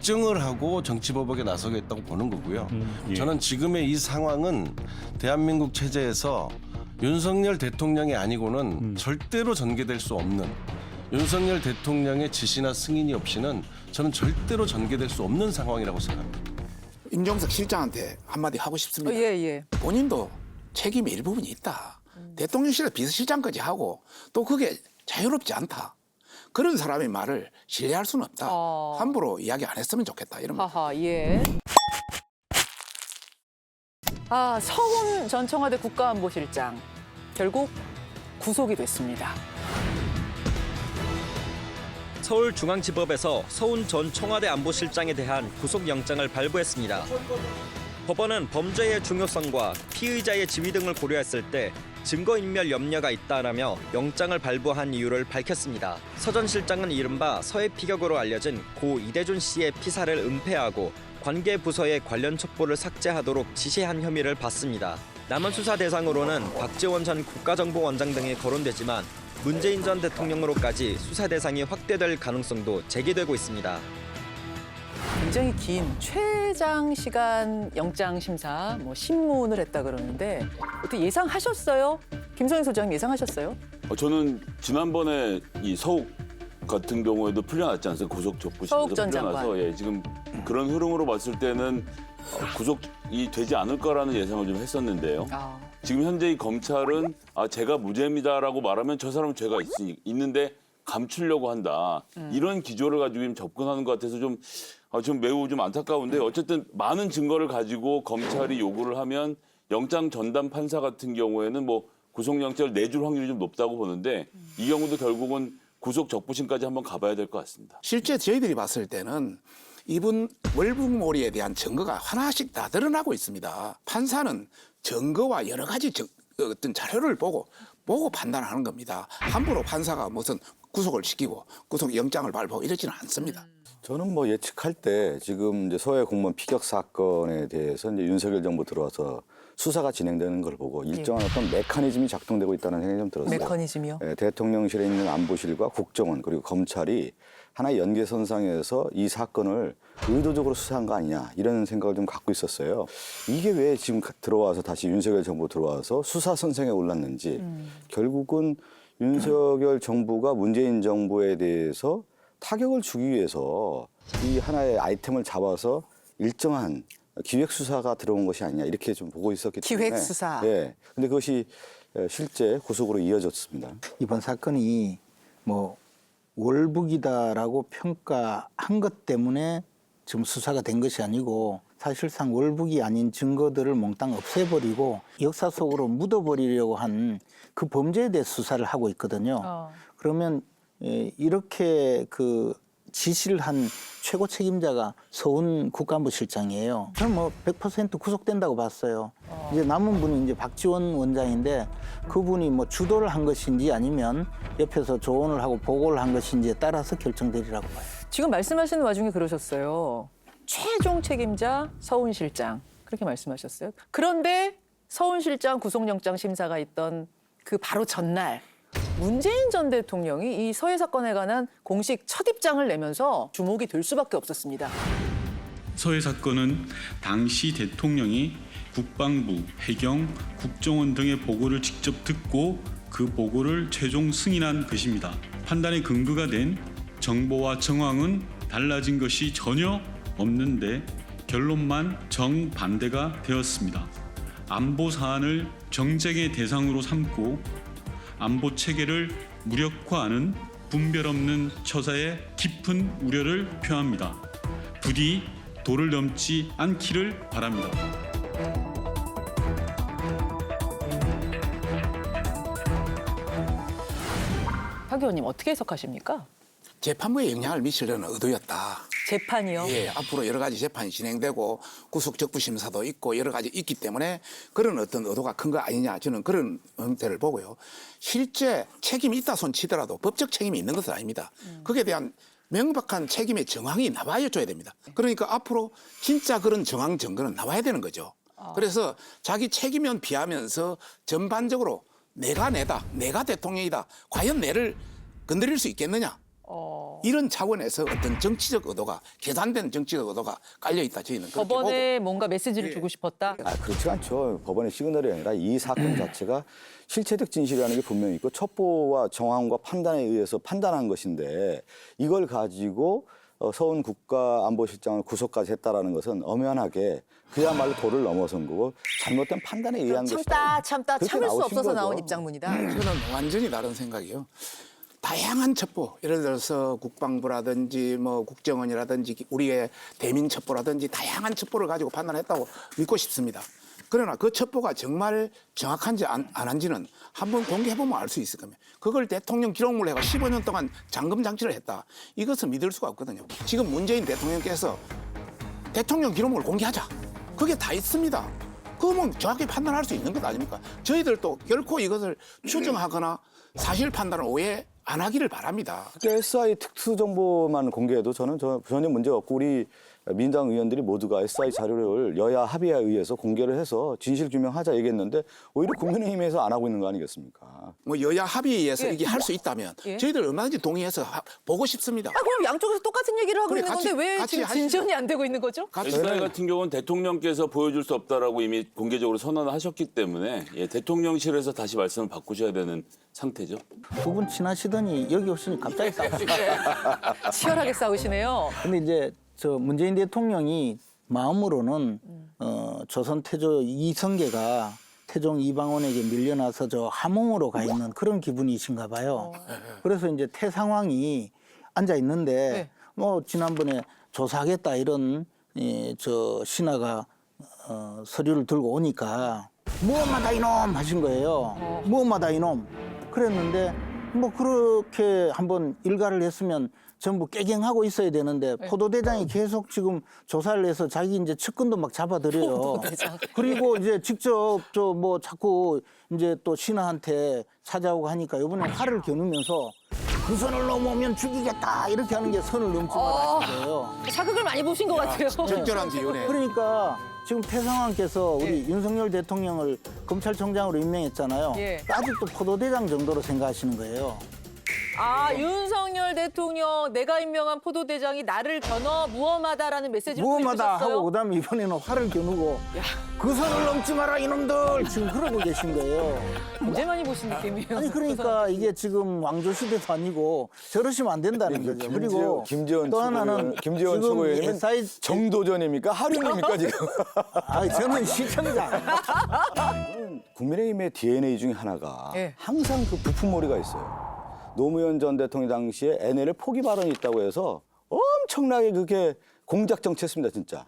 입증을 하고 정치보복에 나서겠다고 보는 거고요. 예. 저는 지금의 이 상황은 대한민국 체제에서 윤석열 대통령이 아니고는 절대로 전개될 수 없는, 윤석열 대통령의 지시나 승인이 없이는 저는 절대로 전개될 수 없는 상황이라고 생각합니다. 임종석 실장한테 한마디 하고 싶습니다. 예. 본인도 책임의 일부분이 있다. 대통령실에 비서실장까지 하고 또 그게 자유롭지 않다. 그런 사람의 말을 신뢰할 수는 없다. 함부로 이야기 안 했으면 좋겠다. 이런 말. 하하, 예. 서훈 전 청와대 국가안보실장 결국 구속이 됐습니다. 서울중앙지법에서 서훈 전 청와대 안보실장에 대한 구속영장을 발부했습니다. 법원은 범죄의 중요성과 피의자의 지위 등을 고려했을 때 증거인멸 염려가 있다라며 영장을 발부한 이유를 밝혔습니다. 서 전 실장은 이른바 서해 피격으로 알려진 고 이대준 씨의 피사를 은폐하고 관계 부서의 관련 첩보를 삭제하도록 지시한 혐의를 받습니다. 남은 수사 대상으로는 박지원 전 국가정보원장 등이 거론되지만 문재인 전 대통령으로까지 수사 대상이 확대될 가능성도 제기되고 있습니다. 굉장히 긴 최장 시간 영장 심사 신문을 했다 그러는데 어떻게 예상하셨어요? 김성희 소장님 예상하셨어요? 저는 지난번에 이 서욱 같은 경우에도 풀려났지 않습니까? 구속 적부심에서 서욱 전 장관. 풀려나서 지금 그런 흐름으로 봤을 때는 구속이 되지 않을 거라는 예상을 좀 했었는데요. 지금 현재 이 검찰은 제가 무죄입니다라고 말하면 저 사람은 죄가 있는데 감추려고 한다. 이런 기조를 가지고 지금 접근하는 것 같아서 좀 매우 좀 안타까운데 어쨌든 많은 증거를 가지고 검찰이 요구를 하면 영장 전담 판사 같은 경우에는 뭐 구속영장을 내줄 확률이 좀 높다고 보는데 이 경우도 결국은 구속 적부심까지 한번 가봐야 될 것 같습니다. 실제 저희들이 봤을 때는 이분 월북몰이에 대한 증거가 하나씩 다 드러나고 있습니다. 판사는 증거와 여러 가지 어떤 자료를 보고 판단하는 겁니다. 함부로 판사가 무슨 구속을 시키고 구속 영장을 발부하고 이러지는 않습니다. 저는 뭐 예측할 때 지금 이제 서해 공무원 피격 사건에 대해서 이제 윤석열 정부 들어와서 수사가 진행되는 걸 보고 일정한 어떤 메커니즘이 작동되고 있다는 생각이 좀 들었어요. 메커니즘이요? 대통령실에 있는 안보실과 국정원 그리고 검찰이 하나의 연계선상에서 이 사건을 의도적으로 수사한 거 아니냐 이런 생각을 좀 갖고 있었어요. 이게 왜 지금 들어와서 다시 윤석열 정부 들어와서 수사 선상에 올랐는지 결국은 윤석열 정부가 문재인 정부에 대해서 타격을 주기 위해서 이 하나의 아이템을 잡아서 일정한 기획 수사가 들어온 것이 아니냐 이렇게 좀 보고 있었기 때문에 기획 수사. 네. 근데 그것이 실제 구속으로 이어졌습니다. 이번 사건이 뭐 월북이다라고 평가한 것 때문에 지금 수사가 된 것이 아니고 사실상 월북이 아닌 증거들을 몽땅 없애버리고 역사 속으로 묻어버리려고 한 그 범죄에 대해 수사를 하고 있거든요. 그러면 이렇게 그 지시를 한 최고 책임자가 서훈 국가안보실장이에요. 저는 뭐 100% 구속된다고 봤어요. 이제 남은 분이 이제 박지원 원장인데 그분이 뭐 주도를 한 것인지 아니면 옆에서 조언을 하고 보고를 한 것인지에 따라서 결정되리라고 봐요. 지금 말씀하시는 와중에 그러셨어요. 최종 책임자 서훈 실장 그렇게 말씀하셨어요. 그런데 서훈 실장 구속영장 심사가 있던 그 바로 전날 문재인 전 대통령이 이 서해 사건에 관한 공식 첫 입장을 내면서 주목이 될 수밖에 없었습니다. 서해 사건은 당시 대통령이 국방부, 해경, 국정원 등의 보고를 직접 듣고 그 보고를 최종 승인한 것입니다. 판단의 근거가 된 정보와 정황은 달라진 것이 전혀 없는데 결론만 정반대가 되었습니다. 안보 사안을 정쟁의 대상으로 삼고 안보 체계를 무력화하는 분별 없는 처사에 깊은 우려를 표합니다. 부디 도를 넘지 않기를 바랍니다. 박 의원님 어떻게 해석하십니까? 재판부에 영향을 미치려는 의도였다. 재판이요? 예, 앞으로 여러 가지 재판이 진행되고 구속 적부 심사도 있고 여러 가지 있기 때문에 그런 어떤 의도가 큰 거 아니냐 저는 그런 형태를 보고요. 실제 책임이 있다 손 치더라도 법적 책임이 있는 것은 아닙니다. 거기에 대한 명백한 책임의 정황이 나와야 줘야 됩니다. 그러니까 앞으로 진짜 그런 정황 증거는 나와야 되는 거죠. 그래서 자기 책임은 비하면서 전반적으로 내가 대통령이다. 과연 내를 건드릴 수 있겠느냐? 이런 차원에서 어떤 정치적 의도가 계산된 정치적 의도가 깔려 있다 저희는 그렇게 보고. 법원에 뭔가 메시지를 주고 싶었다. 그렇지 않죠. 법원의 시그널이 아니라 이 사건 자체가 실체적 진실이라는 게 분명히 있고 첩보와 정황과 판단에 의해서 판단한 것인데 이걸 가지고 서훈 국가안보실장을 구속까지 했다라는 것은 엄연하게 그야말로 도를 넘어선 거고 잘못된 판단에 의한 것이다. 참다 그렇게 참을 수 나오신 없어서 거죠. 나온 입장문이다. 저는 완전히 다른 생각이요. 다양한 첩보, 예를 들어서 국방부라든지 뭐 국정원이라든지 우리의 대민 첩보라든지 다양한 첩보를 가지고 판단했다고 믿고 싶습니다. 그러나 그 첩보가 정말 정확한지 안 한지는 한번 공개해보면 알 수 있을 겁니다. 그걸 대통령 기록물로 해가 15년 동안 잠금 장치를 했다. 이것은 믿을 수가 없거든요. 지금 문재인 대통령께서 대통령 기록물을 공개하자. 그게 다 있습니다. 그러면 정확히 판단할 수 있는 것 아닙니까? 저희들도 결코 이것을 추정하거나 사실 판단을 오해 안 하기를 바랍니다. SI 특수정보만 공개해도 저는 전혀 문제 없고 우리 민당 의원들이 모두가 SI 자료를 여야 합의에 의해서 공개를 해서 진실 규명하자 얘기했는데 오히려 국민의힘에서 안 하고 있는 거 아니겠습니까? 뭐 여야 합의에서 예. 이게 할 수 있다면 예. 저희들 얼마든지 동의해서 보고 싶습니다. 그럼 양쪽에서 똑같은 얘기를 하고 그래, 있는 건데 같이- 왜 같이 지금 하시죠. 진전이 안 되고 있는 거죠? SI 같은 경우는 대통령께서 보여줄 수 없다라고 이미 공개적으로 선언을 하셨기 때문에 대통령실에서 다시 말씀을 바꾸셔야 되는 상태죠. 두 분 친하시더니 여기 오시니 갑자기 싸우시고. 치열하게 싸우시네요. 근데 이제 저 문재인 대통령이 마음으로는 조선 태조 이성계가 태종 이방원에게 밀려나서 저 함흥으로 가 있는 그런 기분이신가 봐요. 그래서 이제 태상황이 앉아 있는데 네. 뭐 지난번에 조사하겠다 이런 저 신하가 서류를 들고 오니까 무엄하다 이놈 하신 거예요. 무엄하다 이놈. 그랬는데 뭐 그렇게 한번 일가를 했으면 전부 깨갱하고 있어야 되는데 포도대장이 계속 지금 조사를 해서 자기 이제 측근도 막 잡아들여요. 포도대장. 그리고 이제 직접 저 뭐 자꾸 이제 또 신하한테 찾아오고 하니까 이번에 화를 겨누면서 그 선을 넘으면 죽이겠다 이렇게 하는 게 선을 넘지 마라 하신 거예요. 자극을 많이 보신 것 같아요. 적절한 비율에. 그러니까 지금 태상왕께서 우리 윤석열 대통령을 검찰총장으로 임명했잖아요. 예. 아직도 포도대장 정도로 생각하시는 거예요. 아, 윤석열 대통령 내가 임명한 포도대장이 나를 겨눠 무엄하다라는 메시지를 무엄하다 보내주셨어요? 하고 그다음에 이번에는 화를 겨누고 그 선을 넘지 마라 이놈들 지금 그러고 계신 거예요. 굉장히 많이 보신 느낌이에요. 아니 그러니까 이게 지금 왕조 시대도 아니고 저러시면 안 된다는 거죠. 그리고 김재원 또 하나는 김재원 지금 최고위원은 SI 정도전입니까? 하륜입니까 지금? 아 저는 시청자. 국민의힘의 DNA 중에 하나가 예. 항상 그 부품머리가 있어요. 노무현 전 대통령 당시에 NLL 포기 발언이 있다고 해서 엄청나게 그게 공작 정치했습니다, 진짜.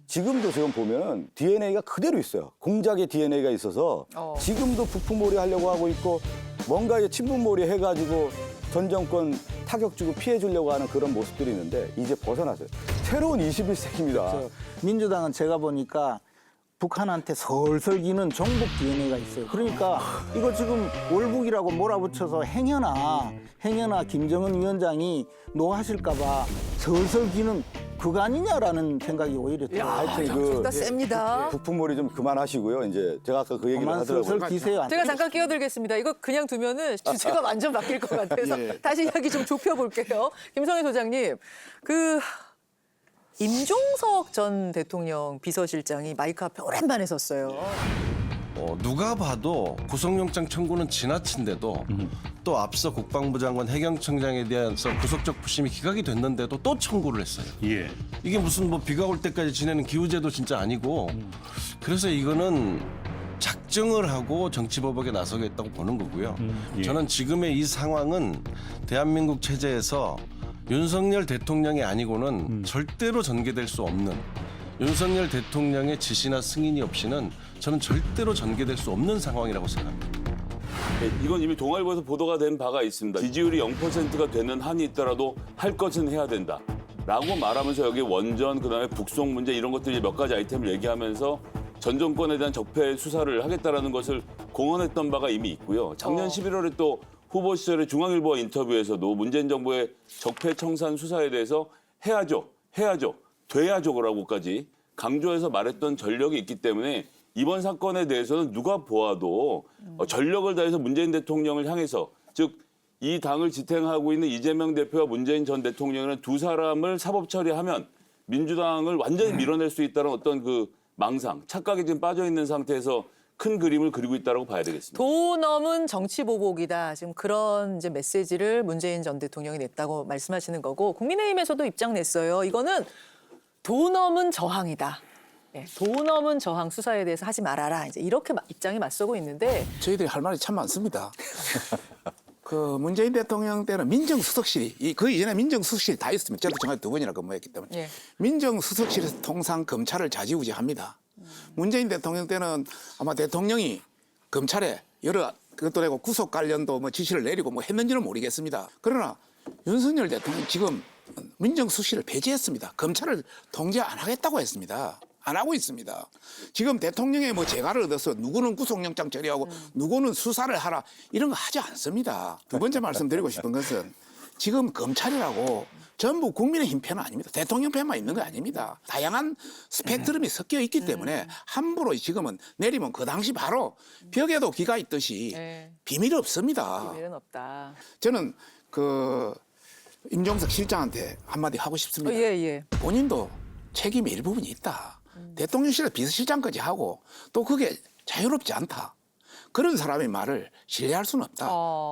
지금도 지금 보면 DNA가 그대로 있어요. 공작의 DNA가 있어서 지금도 부품몰이 하려고 하고 있고 뭔가 친분몰이 해가지고 전 정권 타격 주고 피해 주려고 하는 그런 모습들이 있는데 이제 벗어났어요. 새로운 21세기입니다. 민주당은 제가 보니까 북한한테 설설 기는 종북 DNA가 있어요. 그러니까 이거 지금 월북이라고 몰아붙여서 행여나 김정은 위원장이 노하실까 봐 설설 기는 그거 아니냐라는 생각이 오히려 들어요. 하여튼 진짜 셉니다. 부품몰이 좀 그만하시고요. 이제 제가 아까 그 얘기를 그만 하더라고요. 설설 기세요. 제가 잠깐 끼어들겠습니다. 이거 그냥 두면은 주제가 완전 바뀔 것 같아서 다시 이야기 좀 좁혀볼게요. 김성애 소장님, 임종석 전 대통령 비서실장이 마이크 앞에 오랜만에 섰어요. 누가 봐도 구속영장 청구는 지나친데도 또 앞서 국방부 장관 해경청장에 대해서 구속적 부심이 기각이 됐는데도 또 청구를 했어요. 예. 이게 무슨 뭐 비가 올 때까지 지내는 기우제도 진짜 아니고 그래서 이거는 작정을 하고 정치보복에 나서겠다고 보는 거고요. 예. 저는 지금의 이 상황은 대한민국 체제에서 윤석열 대통령이 아니고는 절대로 전개될 수 없는 윤석열 대통령의 지시나 승인이 없이는 저는 절대로 전개될 수 없는 상황이라고 생각합니다. 이건 이미 동아일보에서 보도가 된 바가 있습니다. 지지율이 0%가 되는 한이 있더라도 할 것은 해야 된다. 라고 말하면서 여기 원전, 그다음에 북송 문제 이런 것들 몇 가지 아이템을 얘기하면서 전 정권에 대한 적폐 수사를 하겠다라는 것을 공언했던 바가 이미 있고요. 작년 11월에 또 후보 시절에 중앙일보와 인터뷰에서도 문재인 정부의 적폐 청산 수사에 대해서 해야죠, 돼야죠라고까지 강조해서 말했던 전력이 있기 때문에 이번 사건에 대해서는 누가 보아도 전력을 다해서 문재인 대통령을 향해서 즉 이 당을 지탱하고 있는 이재명 대표와 문재인 전 대통령이라는 두 사람을 사법 처리하면 민주당을 완전히 밀어낼 수 있다는 어떤 그 망상, 착각에 지금 빠져 있는 상태에서 큰 그림을 그리고 있다고 봐야 되겠습니다. 도 넘은 정치 보복이다. 지금 그런 이제 메시지를 문재인 전 대통령이 냈다고 말씀하시는 거고 국민의힘에서도 입장 냈어요. 이거는 도 넘은 저항이다. 네, 도 넘은 저항 수사에 대해서 하지 말아라. 이제 이렇게 입장이 맞서고 있는데 저희들이 할 말이 참 많습니다. 그 문재인 대통령 때는 민정수석실이 그 이전에 민정수석실이 다 있습니다. 저도 정확히 2번이나 근무했기 때문에 예. 민정수석실에서 통상 검찰을 좌지우지합니다. 문재인 대통령 때는 아마 대통령이 검찰에 여러 그것도 내고 구속 관련도 뭐 지시를 내리고 뭐 했는지는 모르겠습니다. 그러나 윤석열 대통령 지금 민정수석실을 폐지했습니다. 검찰을 통제 안 하겠다고 했습니다. 안 하고 있습니다. 지금 대통령의 뭐 재가를 얻어서 누구는 구속영장 처리하고 누구는 수사를 하라 이런 거 하지 않습니다. 두 번째 말씀드리고 싶은 것은 지금 검찰이라고 전부 국민의힘 편은 아닙니다. 대통령 편만 있는 거 아닙니다. 다양한 스펙트럼이 섞여 있기 때문에 함부로 지금은 내리면 그 당시 바로 벽에도 기가 있듯이 네. 비밀이 없습니다. 비밀은 없다. 저는 그 임종석 실장한테 한마디 하고 싶습니다. 예. 본인도 책임이 일부분이 있다. 대통령실에 비서실장까지 하고 또 그게 자유롭지 않다. 그런 사람의 말을 신뢰할 수는 없다.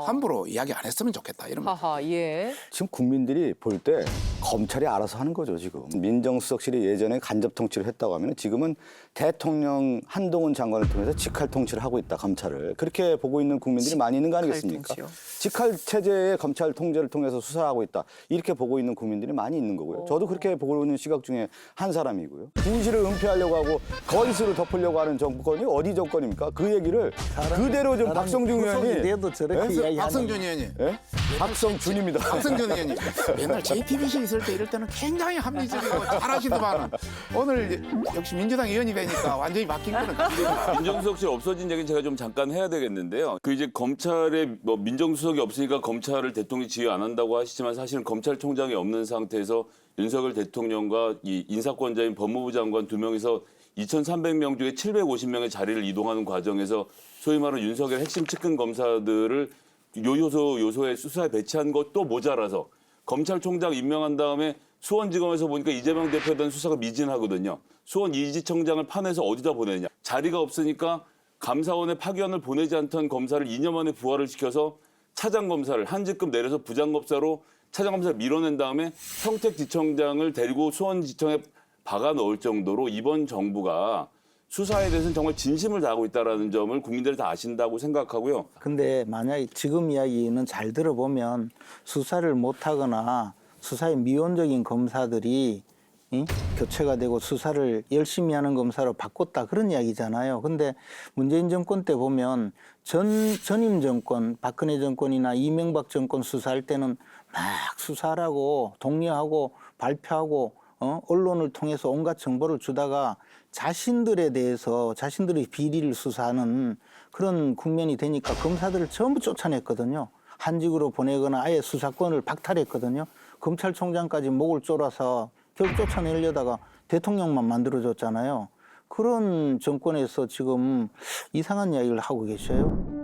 함부로 이야기 안 했으면 좋겠다. 이런 말. 하하, 예. 지금 국민들이 볼 때 검찰이 알아서 하는 거죠, 지금. 민정수석실이 예전에 간접 통치를 했다고 하면 지금은 대통령 한동훈 장관을 통해서 직할 통치를 하고 있다, 검찰을. 그렇게 보고 있는 국민들이 많이 있는 거 아니겠습니까? 통치요. 직할 체제의 검찰 통제를 통해서 수사하고 있다. 이렇게 보고 있는 국민들이 많이 있는 거고요. 저도 그렇게 보고 있는 시각 중에 한 사람이고요. 진실을 은폐하려고 하고 거짓으로 덮으려고 하는 정권이 어디 정권입니까? 그 얘기를 그대로 좀 박성준 의원이 돼도 저렇게 네? 이야기하는 박성준 의원님. 예? 박성준입니다. 박성준 의원님. 맨날 JTBC 있을 때 이럴 때는 굉장히 합리적이고 잘하시더만은 오늘 역시 민주당 의원이 되니까 완전히 바뀐 거는 같습니다. 민정수석실 없어진 얘기는 제가 좀 잠깐 해야 되겠는데요. 그 이제 검찰에 뭐 민정수석이 없으니까 검찰을 대통령이 지휘 안 한다고 하시지만 사실은 검찰총장이 없는 상태에서 윤석열 대통령과 이 인사권자인 법무부 장관 2명이서 2,300명 중에 750명의 자리를 이동하는 과정에서 소위 말하는 윤석열 핵심 측근 검사들을 요소에 수사에 배치한 것도 모자라서 검찰총장 임명한 다음에 수원지검에서 보니까 이재명 대표에 대한 수사가 미진하거든요. 수원 이지청장을 파내서 어디다 보내냐. 자리가 없으니까 감사원에 파견을 보내지 않던 검사를 2년 만에 부활을 시켜서 차장검사를 한 직급 내려서 부장검사로 차장검사를 밀어낸 다음에 평택지청장을 데리고 수원지청에 박아 넣을 정도로 이번 정부가 수사에 대해서는 정말 진심을 다하고 있다는 점을 국민들이 다 아신다고 생각하고요. 근데 만약에 지금 이야기는 잘 들어보면 수사를 못하거나 수사에 미온적인 검사들이 교체가 되고 수사를 열심히 하는 검사로 바꿨다 그런 이야기잖아요. 근데 문재인 정권 때 보면 전임 정권, 박근혜 정권이나 이명박 정권 수사할 때는 막 수사하라고 독려하고 발표하고 언론을 통해서 온갖 정보를 주다가 자신들에 대해서 자신들의 비리를 수사하는 그런 국면이 되니까 검사들을 전부 쫓아냈거든요. 한직으로 보내거나 아예 수사권을 박탈했거든요. 검찰총장까지 목을 졸아서 결국 쫓아내려다가 대통령만 만들어줬잖아요. 그런 정권에서 지금 이상한 이야기를 하고 계셔요.